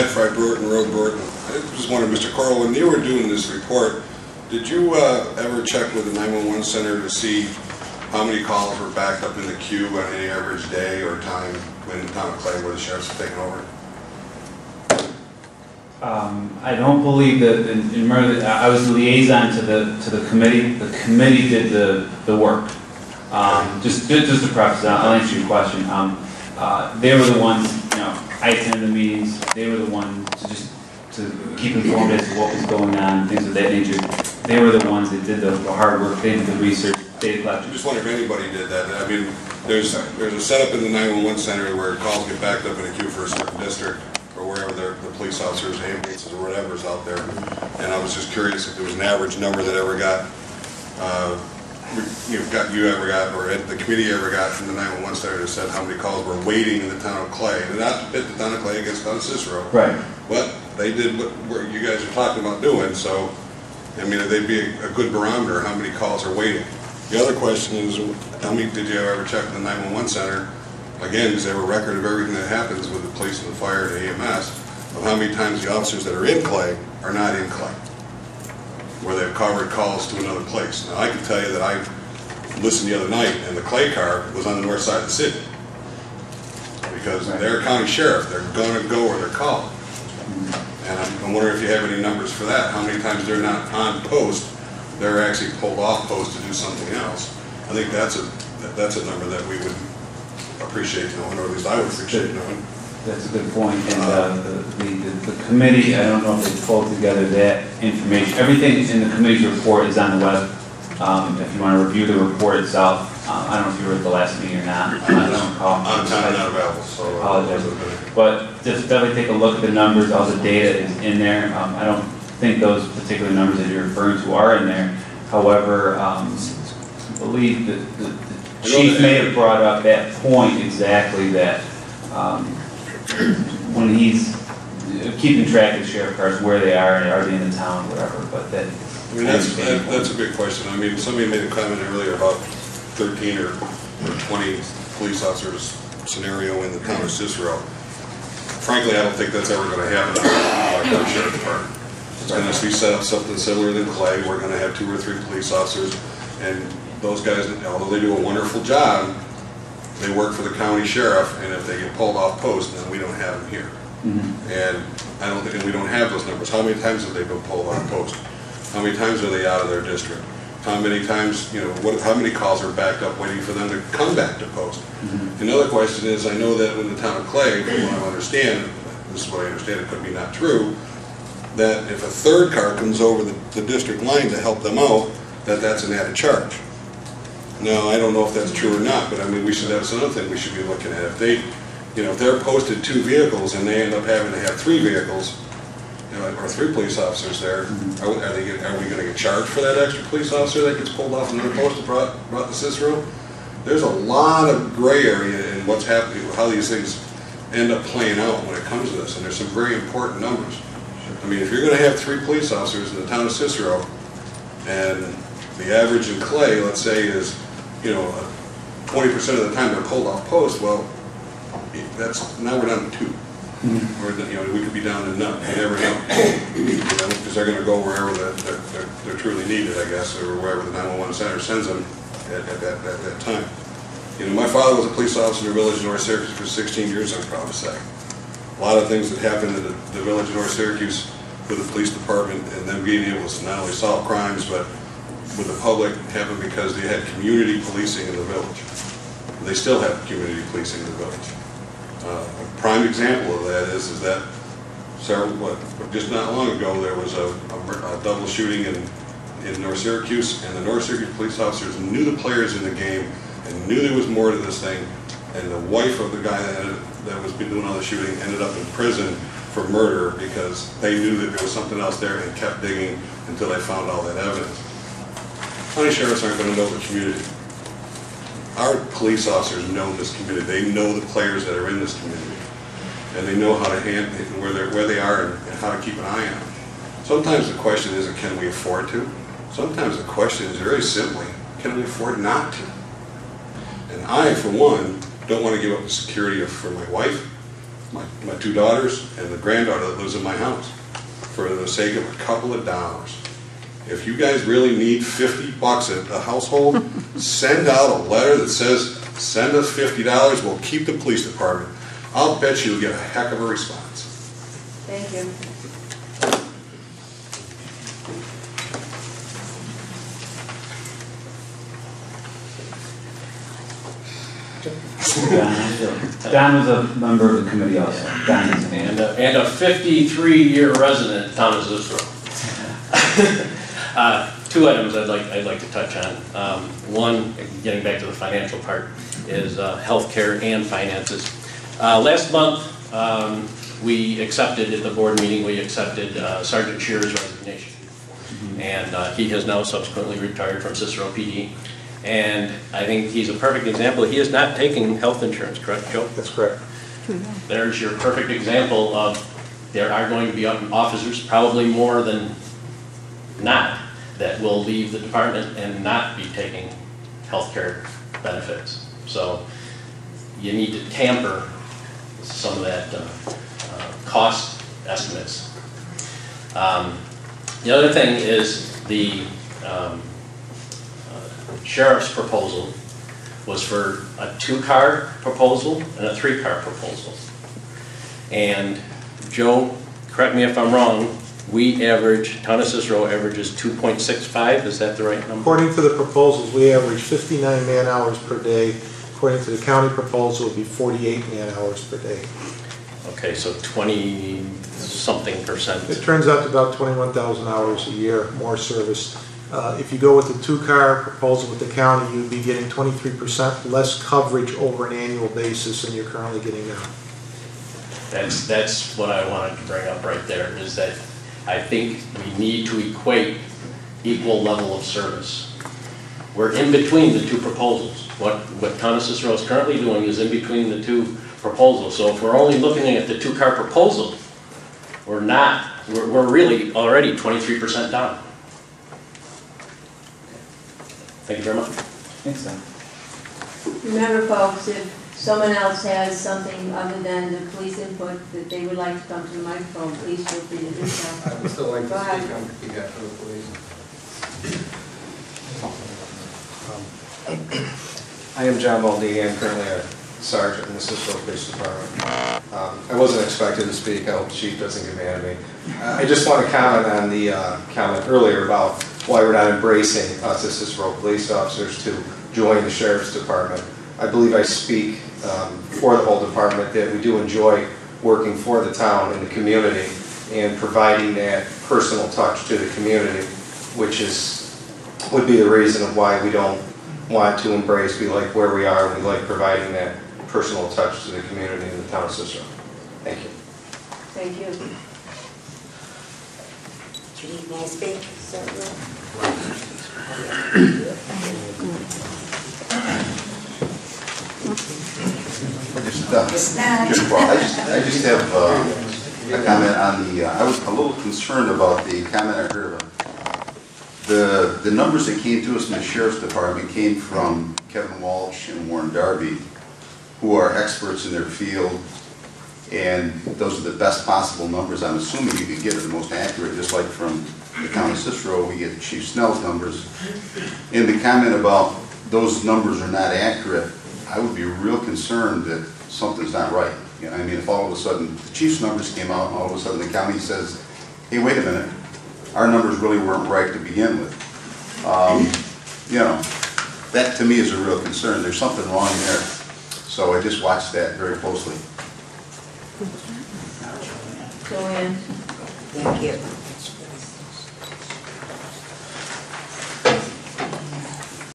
Matt Fry Broughton, Road Broughton. I just wondered, Mr. Corll, when you were doing this report, did you ever check with the 911 center to see how many calls were backed up in the queue on any average day or time when the town of Clay, where the sheriff's taken over? I don't believe that. I was the liaison to the committee. The committee did the work. Just to preface, I'll answer your question. They were the ones. I attended the meetings. They were the ones to keep informed as to what was going on, things of that nature. They were the ones that did the hard work. They did the research. They collected. I just wonder if anybody did that. I mean, there's a setup in the 911 center where calls get backed up in a queue for a certain district, or wherever the police officers, ambulances, or whatever's out there. And I was just curious if there was an average number that ever got, you ever got, or the committee ever got from the 911 center that said how many calls were waiting in the town of Clay. And not to pit the town of Clay against the town of Cicero. Right. But they did what you guys are talking about doing, so, I mean, they'd be a good barometer how many calls are waiting. The other question is, how many did you ever check the 911 center? Again, because they have a record of everything that happens with the police and the fire and the EMS, of how many times the officers that are in Clay are not in Clay, where they've covered calls to another place. Now, I can tell you that I listened the other night, and the Clay car was on the north side of the city, because they're a county sheriff. They're going to go where they're called. And I'm wondering if you have any numbers for that, how many times they're not on post, they're actually pulled off post to do something else. I think that's a number that we would appreciate knowing, or at least I would appreciate knowing. That's a good point. And the committee, I don't know if they pulled together that information. Everything in the committee's report is on the web. If you want to review the report itself, I don't know if you were at the last meeting or not. I don't recall. I'm not available, so I apologize. But just definitely take a look at the numbers. All the data is in there. I don't think those particular numbers that you're referring to are in there. However, I believe that the chief may have brought up that point exactly, that when he's keeping track of sheriff cars, where they are they in the town, whatever. But that, I mean, that's a big question. I mean, somebody made a comment earlier about 13 or 20 police officers scenario in the town of Cicero. Frankly, I don't think that's ever going to happen in our sheriff department. It's going to be set up something similar than Clay. We're going to have 2 or 3 police officers, and those guys, although they do a wonderful job, they work for the county sheriff, and if they get pulled off post, then we don't have them here. And I don't think, and we don't have those numbers. How many times have they been pulled off post? How many times are they out of their district? How many times, how many calls are backed up waiting for them to come back to post? Another question is, I know that in the town of Clay, from what I understand, this is what I understand, it could be not true, that if a third car comes over the district line to help them out, that's an added charge. Now, I don't know if that's true or not, but I mean, that's another thing we should be looking at. If they, if they're posted 2 vehicles and they end up having to have 3 vehicles, or 3 police officers there, are we going to get charged for that extra police officer that gets pulled off another post and brought to Cicero? There's a lot of gray area in what's happening, how these things end up playing out when it comes to this, and there's some very important numbers. I mean, if you're going to have 3 police officers in the town of Cicero, and the average in Clay, let's say, is 20% of the time they're pulled off post, well, now we're down to 2. Or we could be down to none. You never know, because they're going to go wherever they're truly needed, I guess, or wherever the 911 center sends them at that time. My father was a police officer in the village of North Syracuse for 16 years. I'm proud to say. A lot of things that happened in the village of North Syracuse with the police department and them being able to not only solve crimes but with the public happened because they had community policing in the village. They still have community policing in the village. A prime example of that is that just not long ago there was a double shooting in North Syracuse, and the North Syracuse police officers knew the players in the game and knew there was more to this thing, and the wife of the guy that was doing all the shooting ended up in prison for murder because they knew that there was something else there and kept digging until they found all that evidence. County sheriffs aren't going to know the community. Our police officers know this community. They know the players that are in this community, and they know how to handle where they are and how to keep an eye on them. Sometimes the question isn't, can we afford to? Sometimes the question is very simply, can we afford not to? And I, for one, don't want to give up the security for my wife, my two daughters and the granddaughter that lives in my house for the sake of a couple of dollars. If you guys really need $50 a household, send out a letter that says, send us $50, we'll keep the police department. I'll bet you'll get a heck of a response. Thank you. Don was a member of the committee also. Don is And a 53-year resident of town of Cicero. Two items I'd like to touch on. One, getting back to the financial part, is healthcare and finances. Last month, we accepted at the board meeting, Sergeant Shearer's resignation. And he has now subsequently retired from Cicero PD. And I think he's a perfect example. He is not taking health insurance, correct, Joe? That's correct. There's your perfect example of there are going to be officers, probably more than not, that will leave the department and not be taking health care benefits. So you need to tamper some of that cost estimates. The other thing is the sheriff's proposal was for a 2-car proposal and a 3-car proposal. And Joe, correct me if I'm wrong, town of Cicero averages 2.65, is that the right number? According to the proposals, we average 59 man-hours per day. According to the county proposal, it would be 48 man-hours per day. Okay, so 20-something%. It turns out to about 21,000 hours a year, more service. If you go with the 2-car proposal with the county, you'd be getting 23% less coverage over an annual basis than you're currently getting now. That's what I wanted to bring up right there, is that I think we need to equate equal level of service. We're in between the two proposals. What town of Cicero is currently doing is in between the two proposals. So if we're only looking at the 2-car proposal, we're really already 23% down. Thank you very much. Thanks, Don. Remember, folks, if someone else has something other than the police input that they would like to come to the microphone, please feel free to do so. I would still like to Go ahead. speak on behalf of the police. I am John Muldy. I'm currently a sergeant in the Cicero Police Department. I wasn't expected to speak. I hope the chief doesn't get mad at me. I just want to comment on the comment earlier about why we're not embracing us as Cicero police officers to join the Sheriff's Department. I believe I speak for the whole department that we do enjoy working for the town and the community and providing that personal touch to the community, which would be the reason of why we don't want to embrace. We like where we are, and we like providing that personal touch to the community in the town of Cicero. Thank you. Thank you. Judy, may I speak? Certainly. I just have a comment on the, I was a little concerned about the comment I heard about. The numbers that came to us from the Sheriff's Department came from Kevin Walsh and Warren Darby, who are experts in their field, and those are the best possible numbers I'm assuming you could get are the most accurate, just like from the town of Cicero, we get Chief Snell's numbers. And the comment about those numbers are not accurate, I would be real concerned that something's not right. You know, I mean, if all of a sudden the chief's numbers came out and all of a sudden the county says, hey, wait a minute, our numbers really weren't right to begin with. You know, that to me is a real concern. There's something wrong there. So I just watched that very closely. Joanne. Thank you.